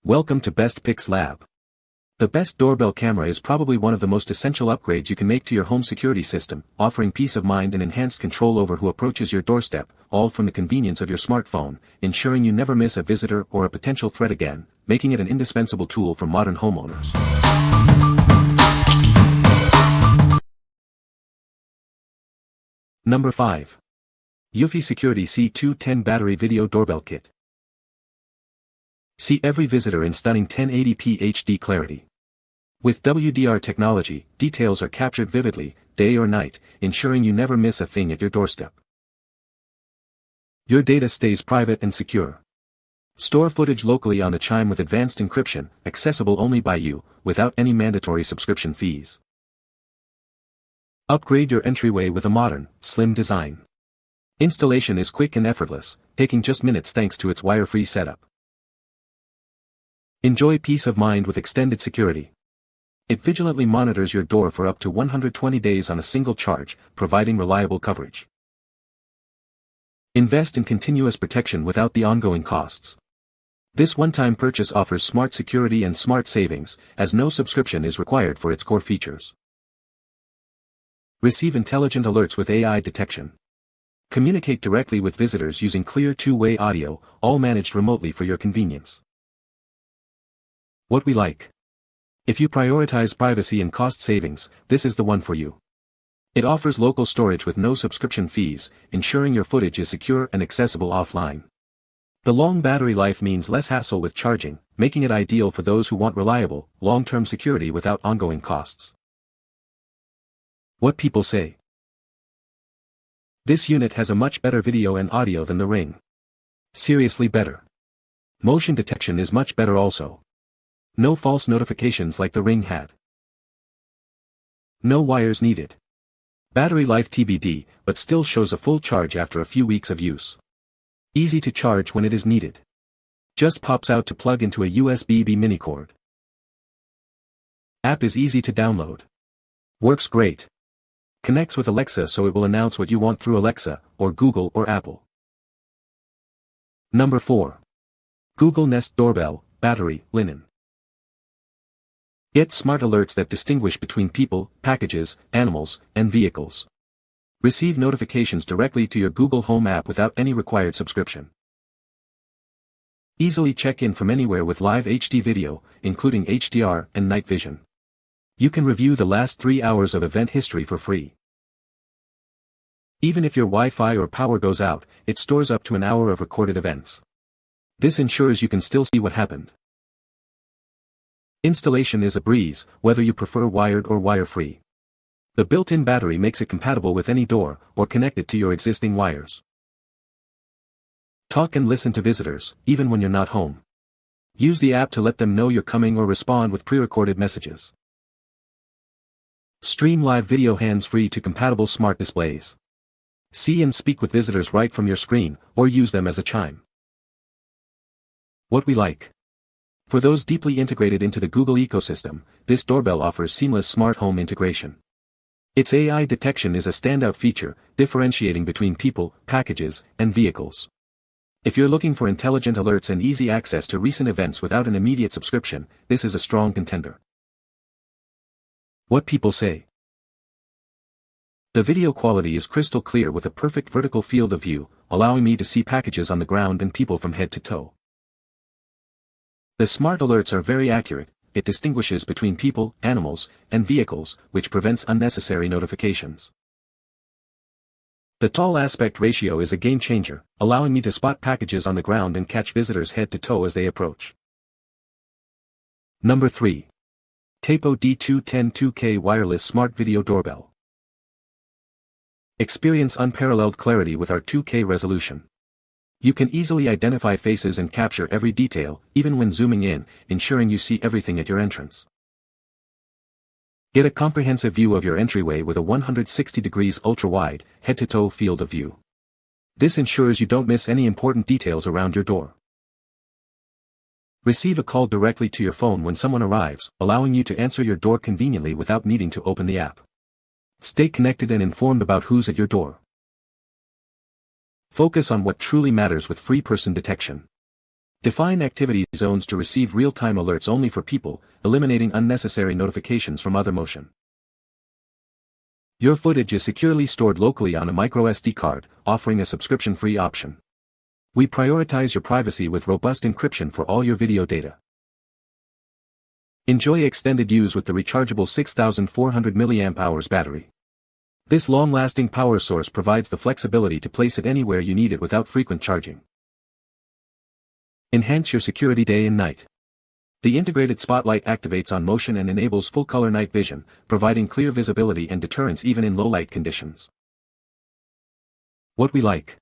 Welcome to Best Picks Lab. The Best Doorbell Camera is probably one of the most essential upgrades you can make to your home security system, offering peace of mind and enhanced control over who approaches your doorstep, all from the convenience of your smartphone, ensuring you never miss a visitor or a potential threat again, making it an indispensable tool for modern homeowners. Number 5. EUFY Security C210 Battery Video Doorbell Kit. See every visitor in stunning 1080p HD clarity. With WDR technology, details are captured vividly, day or night, ensuring you never miss a thing at your doorstep. Your data stays private and secure. Store footage locally on the Chime with advanced encryption, accessible only by you, without any mandatory subscription fees. Upgrade your entryway with a modern, slim design. Installation is quick and effortless, taking just minutes thanks to its wire-free setup. Enjoy peace of mind with extended security. It vigilantly monitors your door for up to 120 days on a single charge, providing reliable coverage. Invest in continuous protection without the ongoing costs. This one-time purchase offers smart security and smart savings, as no subscription is required for its core features. Receive intelligent alerts with AI detection. Communicate directly with visitors using clear two-way audio, all managed remotely for your convenience. What we like. If you prioritize privacy and cost savings, this is the one for you. It offers local storage with no subscription fees, ensuring your footage is secure and accessible offline. The long battery life means less hassle with charging, making it ideal for those who want reliable, long-term security without ongoing costs. What people say. This unit has a much better video and audio than the Ring. Seriously better. Motion detection is much better also. No false notifications like the Ring had. No wires needed. Battery life TBD, but still shows a full charge after a few weeks of use. Easy to charge when it is needed. Just pops out to plug into a USB-B mini cord. App is easy to download. Works great. Connects with Alexa so it will announce what you want through Alexa, or Google or Apple. Number 4. Google Nest Doorbell, Battery, Linen. Get smart alerts that distinguish between people, packages, animals, and vehicles. Receive notifications directly to your Google Home app without any required subscription. Easily check in from anywhere with live HD video, including HDR and night vision. You can review the last 3 hours of event history for free. Even if your Wi-Fi or power goes out, it stores up to an hour of recorded events. This ensures you can still see what happened. Installation is a breeze, whether you prefer wired or wire-free. The built-in battery makes it compatible with any door, or connect it to your existing wires. Talk and listen to visitors, even when you're not home. Use the app to let them know you're coming or respond with pre-recorded messages. Stream live video hands-free to compatible smart displays. See and speak with visitors right from your screen, or use them as a chime. What we like. For those deeply integrated into the Google ecosystem, this doorbell offers seamless smart home integration. Its AI detection is a standout feature, differentiating between people, packages, and vehicles. If you're looking for intelligent alerts and easy access to recent events without an immediate subscription, this is a strong contender. What people say. The video quality is crystal clear with a perfect vertical field of view, allowing me to see packages on the ground and people from head to toe. The smart alerts are very accurate. It distinguishes between people, animals, and vehicles, which prevents unnecessary notifications. The tall aspect ratio is a game changer, allowing me to spot packages on the ground and catch visitors head to toe as they approach. Number 3. Tapo D210 2K Wireless Smart Video Doorbell. Experience unparalleled clarity with our 2K resolution. You can easily identify faces and capture every detail, even when zooming in, ensuring you see everything at your entrance. Get a comprehensive view of your entryway with a 160 degrees ultra-wide, head-to-toe field of view. This ensures you don't miss any important details around your door. Receive a call directly to your phone when someone arrives, allowing you to answer your door conveniently without needing to open the app. Stay connected and informed about who's at your door. Focus on what truly matters with free person detection. Define activity zones to receive real-time alerts only for people, eliminating unnecessary notifications from other motion. Your footage is securely stored locally on a microSD card, offering a subscription-free option. We prioritize your privacy with robust encryption for all your video data. Enjoy extended use with the rechargeable 6400 mAh battery. This long-lasting power source provides the flexibility to place it anywhere you need it without frequent charging. Enhance your security day and night. The integrated spotlight activates on motion and enables full-color night vision, providing clear visibility and deterrence even in low-light conditions. What we like.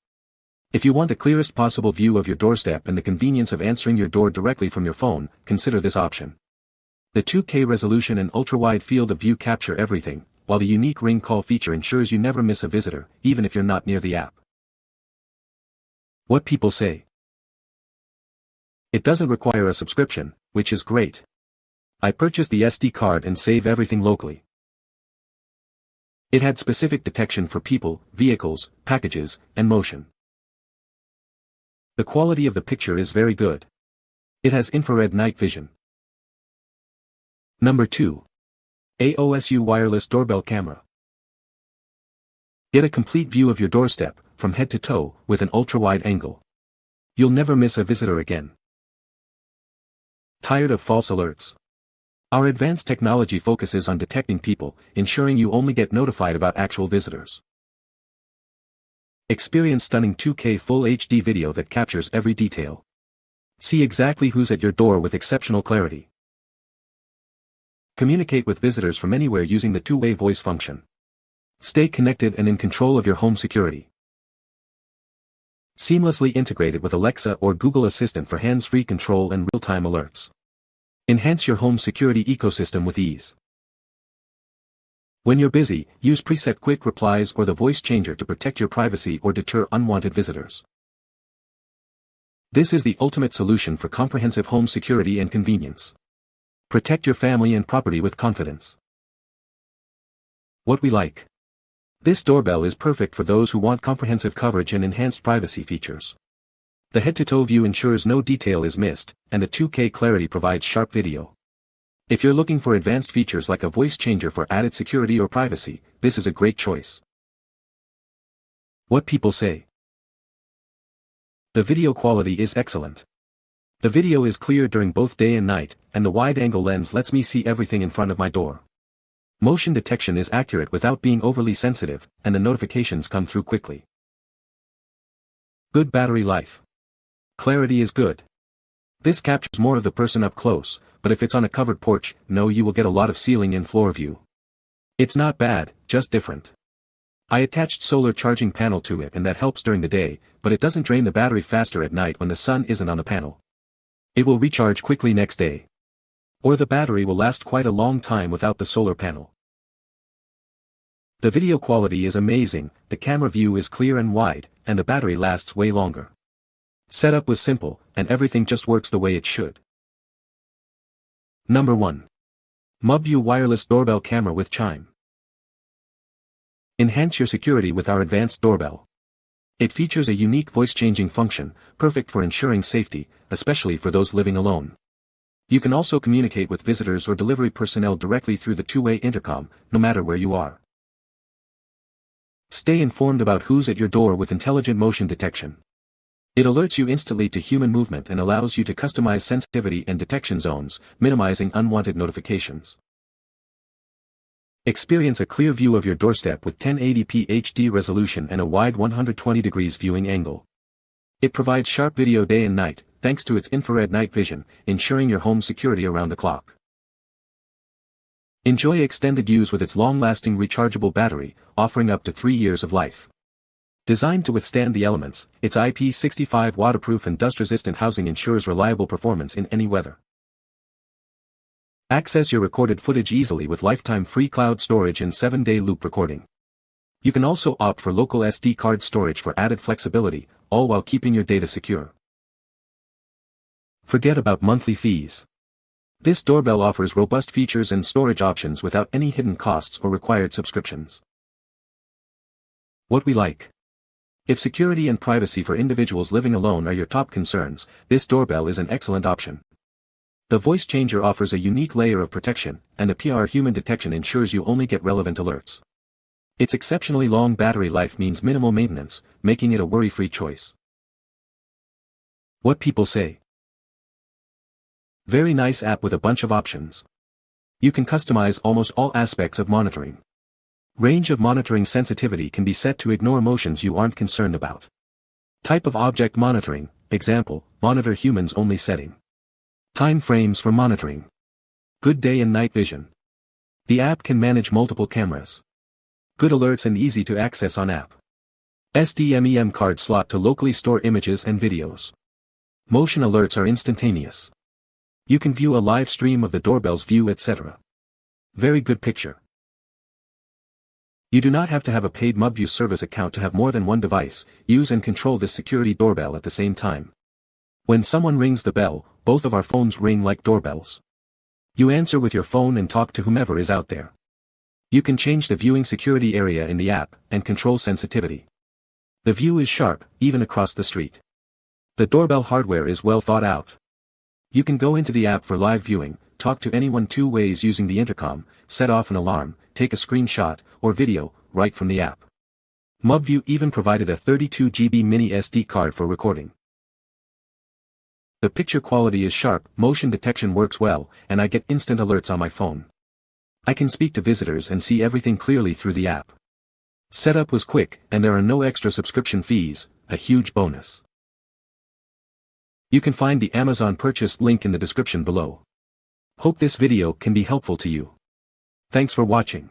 If you want the clearest possible view of your doorstep and the convenience of answering your door directly from your phone, consider this option. The 2K resolution and ultra-wide field of view capture everything, while the unique ring call feature ensures you never miss a visitor, even if you're not near the app. What people say. It doesn't require a subscription, which is great. I purchased the SD card and save everything locally. It had specific detection for people, vehicles, packages, and motion. The quality of the picture is very good. It has infrared night vision. Number 2. AOSU Wireless Doorbell Camera. Get a complete view of your doorstep, from head to toe, with an ultra-wide angle. You'll never miss a visitor again. Tired of false alerts? Our advanced technology focuses on detecting people, ensuring you only get notified about actual visitors. Experience stunning 2K Full HD video that captures every detail. See exactly who's at your door with exceptional clarity. Communicate with visitors from anywhere using the two-way voice function. Stay connected and in control of your home security. Seamlessly integrated with Alexa or Google Assistant for hands-free control and real-time alerts. Enhance your home security ecosystem with ease. When you're busy, use preset quick replies or the voice changer to protect your privacy or deter unwanted visitors. This is the ultimate solution for comprehensive home security and convenience. Protect your family and property with confidence. What we like. This doorbell is perfect for those who want comprehensive coverage and enhanced privacy features. The head-to-toe view ensures no detail is missed, and the 2K clarity provides sharp video. If you're looking for advanced features like a voice changer for added security or privacy, this is a great choice. What people say. The video quality is excellent. The video is clear during both day and night, and the wide-angle lens lets me see everything in front of my door. Motion detection is accurate without being overly sensitive, and the notifications come through quickly. Good battery life. Clarity is good. This captures more of the person up close, but if it's on a covered porch, no, you will get a lot of ceiling and floor view. It's not bad, just different. I attached solar charging panel to it and that helps during the day, but it doesn't drain the battery faster at night when the sun isn't on the panel. It will recharge quickly next day. Or the battery will last quite a long time without the solar panel. The video quality is amazing, the camera view is clear and wide, and the battery lasts way longer. Setup was simple, and everything just works the way it should. Number 1. MUBVIEW Wireless Doorbell Camera with Chime. Enhance your security with our advanced doorbell. It features a unique voice-changing function, perfect for ensuring safety, especially for those living alone. You can also communicate with visitors or delivery personnel directly through the two-way intercom, no matter where you are. Stay informed about who's at your door with intelligent motion detection. It alerts you instantly to human movement and allows you to customize sensitivity and detection zones, minimizing unwanted notifications. Experience a clear view of your doorstep with 1080p HD resolution and a wide 120 degrees viewing angle. It provides sharp video day and night, thanks to its infrared night vision, ensuring your home security around the clock. Enjoy extended use with its long-lasting rechargeable battery, offering up to 3 years of life. Designed to withstand the elements, its IP65 waterproof and dust-resistant housing ensures reliable performance in any weather. Access your recorded footage easily with lifetime free cloud storage and 7-day loop recording. You can also opt for local SD card storage for added flexibility, all while keeping your data secure. Forget about monthly fees. This doorbell offers robust features and storage options without any hidden costs or required subscriptions. What we like. If security and privacy for individuals living alone are your top concerns, this doorbell is an excellent option. The voice changer offers a unique layer of protection, and the PR human detection ensures you only get relevant alerts. Its exceptionally long battery life means minimal maintenance, making it a worry-free choice. What people say. Very nice app with a bunch of options. You can customize almost all aspects of monitoring. Range of monitoring sensitivity can be set to ignore motions you aren't concerned about. Type of object monitoring, example, monitor humans only setting. Time frames for monitoring. Good day and night vision. The app can manage multiple cameras. Good alerts and easy to access on app. SDMEM card slot to locally store images and videos. Motion alerts are instantaneous. You can view a live stream of the doorbell's view, etc. Very good picture. You do not have to have a paid MUBVIEW service account to have more than one device, use and control this security doorbell at the same time. When someone rings the bell, both of our phones ring like doorbells. You answer with your phone and talk to whomever is out there. You can change the viewing security area in the app, and control sensitivity. The view is sharp, even across the street. The doorbell hardware is well thought out. You can go into the app for live viewing, talk to anyone 2 ways using the intercom, set off an alarm, take a screenshot, or video, right from the app. MUBVIEW even provided a 32 GB mini SD card for recording. The picture quality is sharp, motion detection works well, and I get instant alerts on my phone. I can speak to visitors and see everything clearly through the app. Setup was quick, and there are no extra subscription fees, a huge bonus. You can find the Amazon purchase link in the description below. Hope this video can be helpful to you. Thanks for watching.